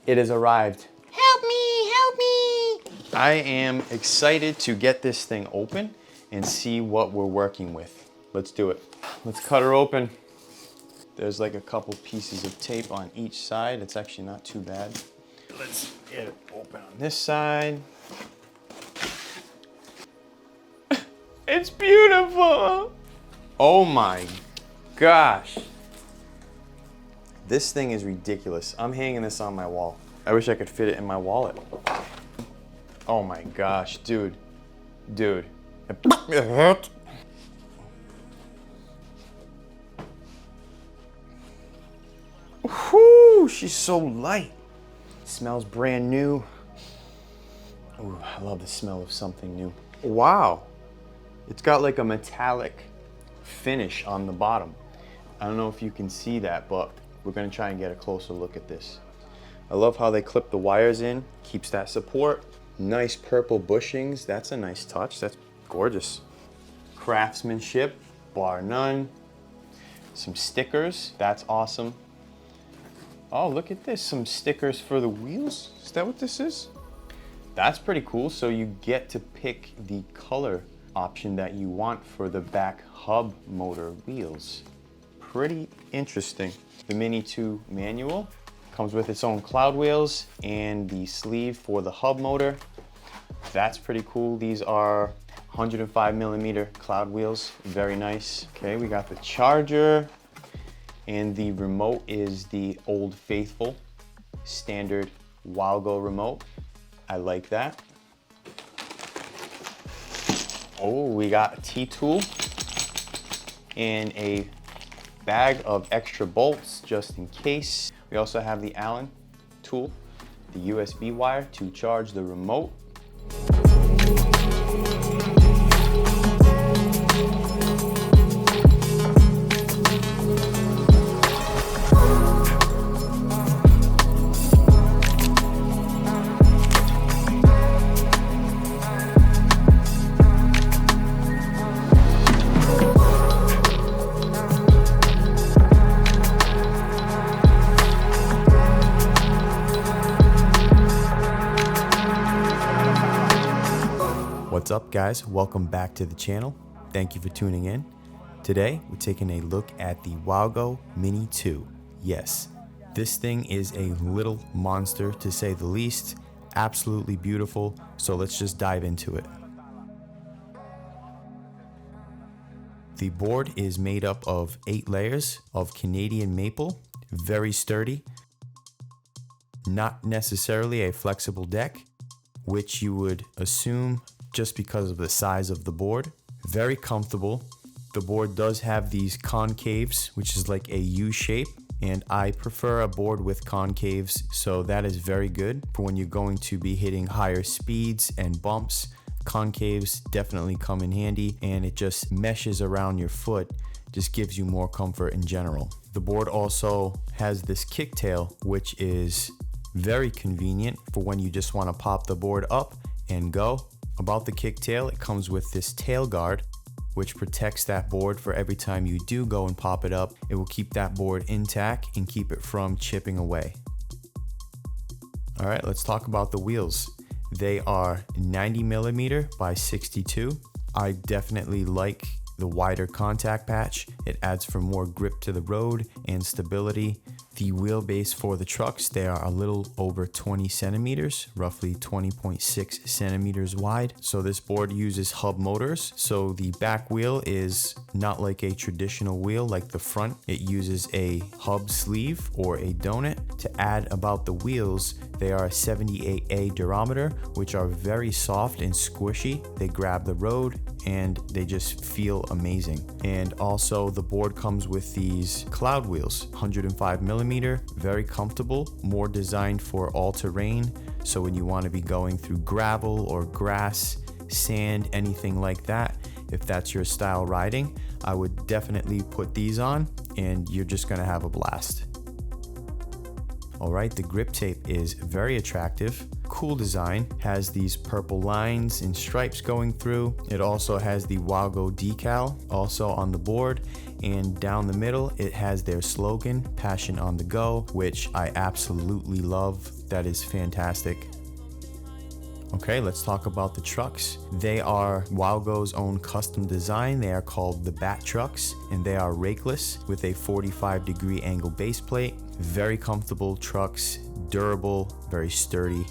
It has arrived. Help me, help me. I am excited to get this thing open and see what we're working with. Let's do it. Let's cut her open. There's like a couple pieces of tape on each side. It's actually not too bad. Let's get it open on this side. It's beautiful. Oh my gosh. This thing is ridiculous. I'm hanging this on my wall. I wish I could fit it in my wallet. Oh my gosh, dude. Dude. It hurt. Whoo, she's so light. Smells brand new. Ooh, I love the smell of something new. Wow. It's got like a metallic finish on the bottom. I don't know if you can see that, but we're gonna try and get a closer look at this. I love how they clip the wires in, keeps that support. Nice purple bushings, that's a nice touch, that's gorgeous. Craftsmanship, bar none. Some stickers, that's awesome. Oh, look at this, some stickers for the wheels. Is that what this is? That's pretty cool, so you get to pick the color option that you want for the back hub motor wheels. Pretty interesting. The Mini 2 manual comes with its own cloud wheels and the sleeve for the hub motor. That's pretty cool. These are 105mm cloud wheels, very nice. Okay, we got the charger and the remote is the Old Faithful standard WowGo remote. I like that. Oh, we got a T-tool and a bag of extra bolts just in case. We also have the Allen tool, the USB wire to charge the remote. What's up guys, welcome back to the channel. Thank you for tuning in. Today we're taking a look at the WowGo Mini 2. Yes, this thing is a little monster to say the least. Absolutely beautiful, so let's just dive into it. The board is made up of 8 layers of Canadian maple, very sturdy. Not necessarily a flexible deck, which you would assume just because of the size of the board. Very comfortable. The board does have these concaves, which is like a U shape, and I prefer a board with concaves, so that is very good for when you're going to be hitting higher speeds and bumps. Concaves definitely come in handy, and it just meshes around your foot, just gives you more comfort in general. The board also has this kicktail, which is very convenient for when you just want to pop the board up and go. About the kicktail, it comes with this tail guard, which protects that board for every time you do go and pop it up. It will keep that board intact and keep it from chipping away. All right, let's talk about the wheels. They are 90mm by 62. I definitely like the wider contact patch. It adds for more grip to the road and stability. The wheelbase for the trucks, they are a little over 20 centimeters, roughly 20.6 centimeters wide. So this board uses hub motors. So the back wheel is not like a traditional wheel like the front. It uses a hub sleeve or a donut. To add about the wheels, they are a 78A durometer, which are very soft and squishy. They grab the road and they just feel amazing. And also the board comes with these cloud wheels, 105mm, very comfortable, more designed for all terrain. So when you want to be going through gravel or grass, sand, anything like that, if that's your style riding, I would definitely put these on and you're just gonna have a blast. All right, the grip tape is very attractive. Cool design, has these purple lines and stripes going through. It also has the WowGo decal also on the board, and down the middle it has their slogan, Passion on the Go, which I absolutely love. That is fantastic. Okay, let's talk about the trucks. They are WowGo's own custom design. They are called the Bat Trucks, and they are rakeless with a 45-degree angle base plate. Very comfortable trucks, durable, very sturdy.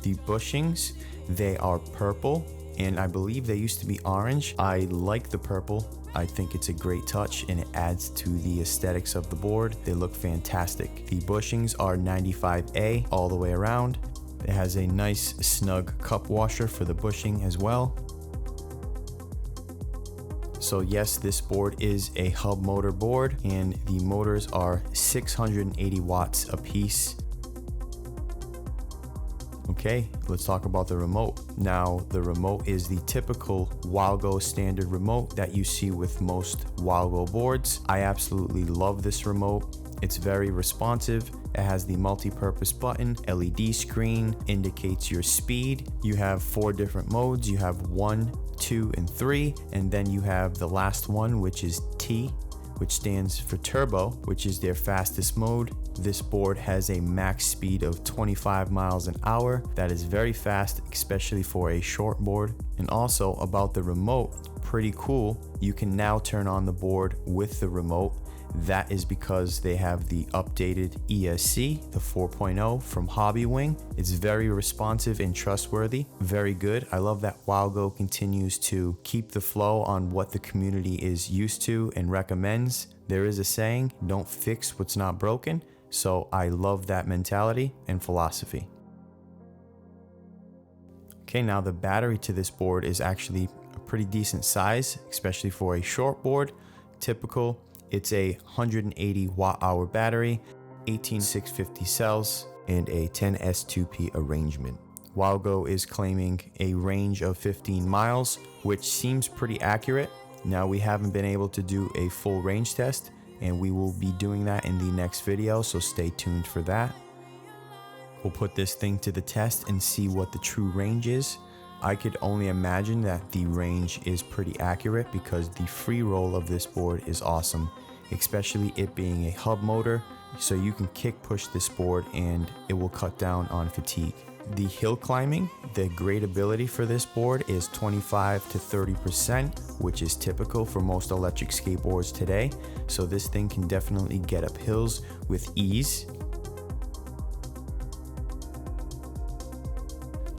The bushings, they are purple, and I believe they used to be orange. I like the purple. I think it's a great touch and it adds to the aesthetics of the board. They look fantastic. The bushings are 95A all the way around. It has a nice snug cup washer for the bushing as well. So yes, this board is a hub motor board, and the motors are 680 watts a piece. Okay, let's talk about the remote. Now, the remote is the typical WowGo standard remote that you see with most WowGo boards. I absolutely love this remote. It's very responsive. It has the multi-purpose button, LED screen, indicates your speed. You have 4 different modes. You have 1, 2, and 3, and then you have the last one, which is T, which stands for turbo, which is their fastest mode. This board has a max speed of 25 miles an hour. That is very fast, especially for a short board. And also about the remote, pretty cool. You can now turn on the board with the remote. That is because they have the updated ESC, the 4.0 from Hobbywing. It's very responsive and trustworthy. Very good. I love that WowGo continues to keep the flow on what the community is used to and recommends. There is a saying, don't fix what's not broken. So I love that mentality and philosophy. Okay, now the battery to this board is actually a pretty decent size, especially for a short board. Typical. It's a 180 watt-hour battery, 18650 cells, and a 10S2P arrangement. WowGo is claiming a range of 15 miles, which seems pretty accurate. Now, we haven't been able to do a full range test, and we will be doing that in the next video, so stay tuned for that. We'll put this thing to the test and see what the true range is. I could only imagine that the range is pretty accurate because the free roll of this board is awesome, especially it being a hub motor, so you can kick push this board and it will cut down on fatigue. The hill climbing, the gradability for this board is 25 to 30%, which is typical for most electric skateboards today, so this thing can definitely get up hills with ease.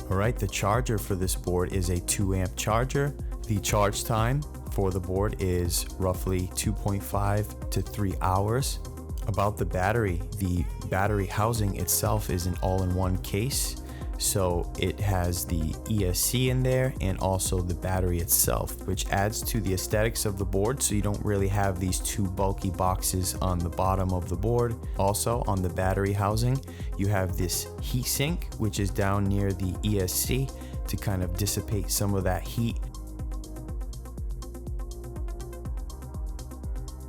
Alright, the charger for this board is a 2 amp charger. The charge time for the board is roughly 2.5 to 3 hours. About the battery housing itself is an all-in-one case. So it has the ESC in there and also the battery itself, which adds to the aesthetics of the board, so you don't really have these 2 bulky boxes on the bottom of the board. Also, on the battery housing, you have this heat sink, which is down near the ESC to kind of dissipate some of that heat.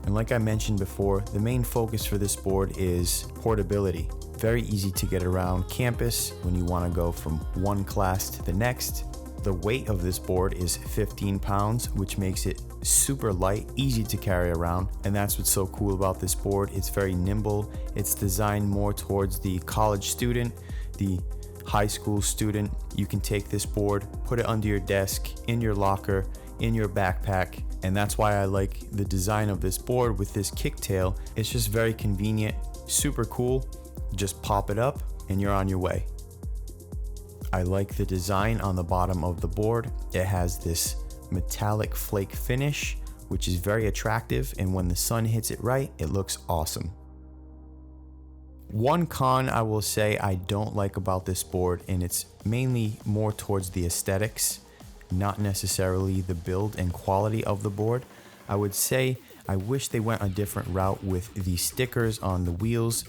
And like I mentioned before, the main focus for this board is portability. Very easy to get around campus when you want to go from one class to the next. The weight of this board is 15 pounds, which makes it super light, easy to carry around. And that's what's so cool about this board. It's very nimble. It's designed more towards the college student, the high school student. You can take this board, put it under your desk, in your locker, in your backpack. And that's why I like the design of this board with this kicktail. It's just very convenient, super cool. Just pop it up and you're on your way. I like the design on the bottom of the board. It has this metallic flake finish, which is very attractive, and when the sun hits it right, it looks awesome. One con I will say I don't like about this board, and it's mainly more towards the aesthetics, not necessarily the build and quality of the board. I would say I wish they went a different route with the stickers on the wheels,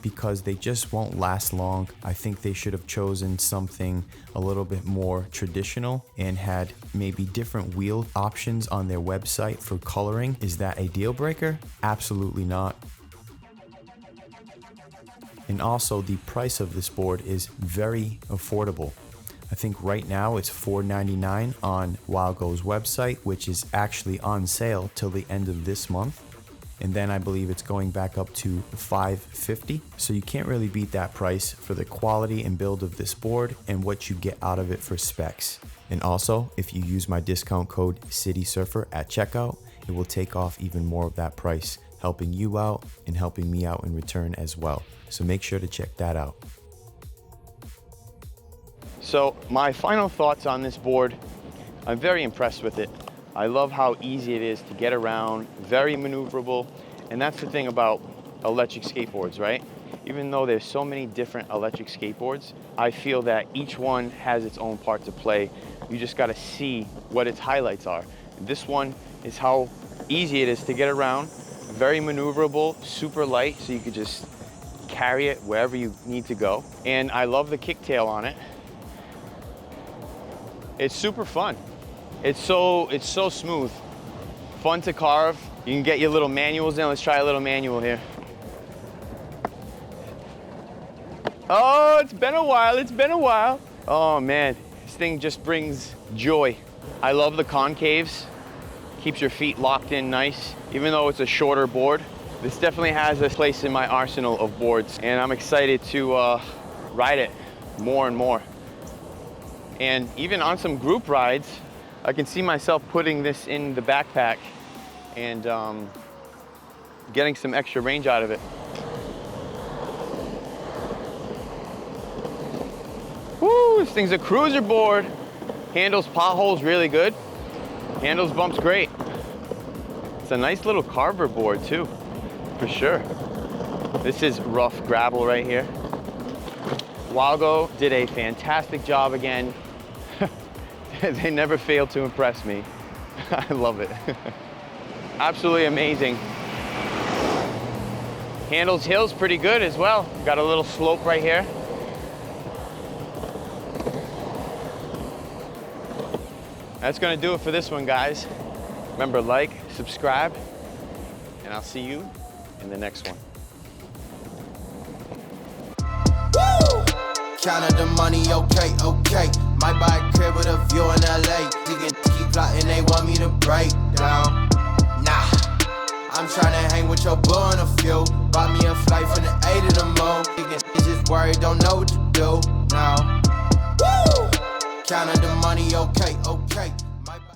because they just won't last long. I think they should have chosen something a little bit more traditional and had maybe different wheel options on their website for coloring. Is that a deal breaker? Absolutely not. And also the price of this board is very affordable. I think right now it's $4.99 on WowGo's website, which is actually on sale till the end of this month. And then I believe it's going back up to $5.50. So you can't really beat that price for the quality and build of this board and what you get out of it for specs. And also, if you use my discount code CitySurfer at checkout, it will take off even more of that price, helping you out and helping me out in return as well. So make sure to check that out. So my final thoughts on this board, I'm very impressed with it. I love how easy it is to get around, very maneuverable, and that's the thing about electric skateboards, right? Even though there's so many different electric skateboards, I feel that each one has its own part to play. You just gotta see what its highlights are. This one is how easy it is to get around, very maneuverable, super light, so you could just carry it wherever you need to go. And I love the kicktail on it. It's super fun. It's so smooth. Fun to carve. You can get your little manuals in. Let's try a little manual here. Oh, it's been a while. Oh man, this thing just brings joy. I love the concaves. Keeps your feet locked in nice. Even though it's a shorter board, this definitely has a place in my arsenal of boards, and I'm excited to ride it more and more. And even on some group rides, I can see myself putting this in the backpack and getting some extra range out of it. Woo, this thing's a cruiser board. Handles potholes really good. Handles bumps great. It's a nice little carver board too, for sure. This is rough gravel right here. WowGo did a fantastic job again. They never fail to impress me. I love it. Absolutely amazing. Handles hills pretty good as well. Got a little slope right here. That's gonna do it for this one, guys. Remember, like, subscribe, and I'll see you in the next one. Counted the money, okay. Might buy a crib with a view in LA. Niggas keep plotting, they want me to break down. Nah, I'm tryna hang with your boo and a few. Bought me a flight from the A to the moon. Niggas just worried, don't know what to do now. Woo! Counted the money, okay.